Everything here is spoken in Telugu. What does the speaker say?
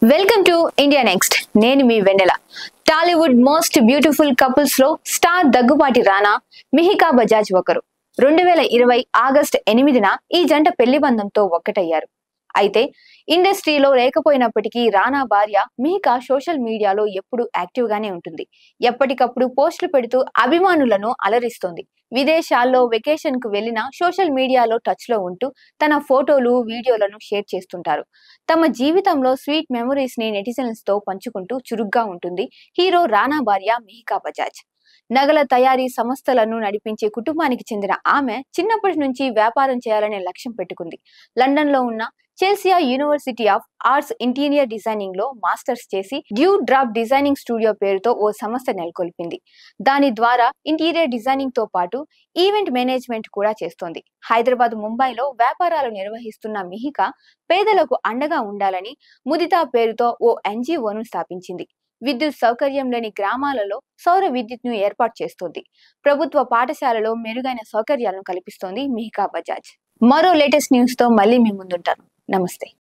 Welcome to India next. నేను మీ వెన్నెల. టాలీవుడ్ మోస్ట్ బ్యూటిఫుల్ కపుల్స్ లో స్టార్ దగ్గుబాటి రానా, మిహికా బజాజ్ ఒకరు. 2020 ఆగస్టు 8న ఈ జంట పెళ్లి బంధంతో ఒక్కటయ్యారు. అయితే ఇండస్ట్రీలో లేకపోయినప్పటికీ రానా భార్య మిహికా సోషల్ మీడియాలో ఎప్పుడూ యాక్టివ్ గానే ఉంటుంది. ఎప్పటికప్పుడు పోస్టులు పెడుతూ అభిమానులను అలరిస్తోంది. విదేశాల్లో వెకేషన్ కు వెళ్లిన సోషల్ మీడియాలో టచ్ లో ఉంటూ తన ఫోటోలు, వీడియోలను షేర్ చేస్తుంటారు. తమ జీవితంలో స్వీట్ మెమరీస్ ని నెటిజన్స్ తో పంచుకుంటూ చురుగ్గా ఉంటుంది హీరో రానా భార్య మిహికా బజాజ్. నగల తయారీ సంస్థలను నడిపించే కుటుంబానికి చెందిన ఆమె చిన్నప్పటి నుంచి వ్యాపారం చేయాలనే లక్ష్యం పెట్టుకుంది. లండన్ లో ఉన్న Chelsea university of arts interior designing లో మాస్టర్స్ చేసి డ్యూ డ్రాప్ డిజైనింగ్ స్టూడియో పేరుతో ఓ సంస్థ నెలకొల్పింది. దాని ద్వారా ఇంటీరియర్ డిజైనింగ్ తో పాటు ఈవెంట్ మేనేజ్మెంట్ కూడా చేస్తోంది. హైదరాబాద్, ముంబైలో వ్యాపారాలు నిర్వహిస్తున్న మిహికా పేదలకు అండగా ఉండాలని ముదితా పేరుతో ఓ ఎన్జిఓను స్థాపించింది. విద్యుత్ సౌకర్యం లేని గ్రామాలలో సౌర విద్యుత్ను ఏర్పాటు చేస్తోంది. ప్రభుత్వ పాఠశాలలో మెరుగైన సౌకర్యాలను కల్పిస్తోంది మిహికా బజాజ్. మరో లేటెస్ట్ న్యూస్ తో మళ్ళీ మీ ముందుంటాను. నమస్తే.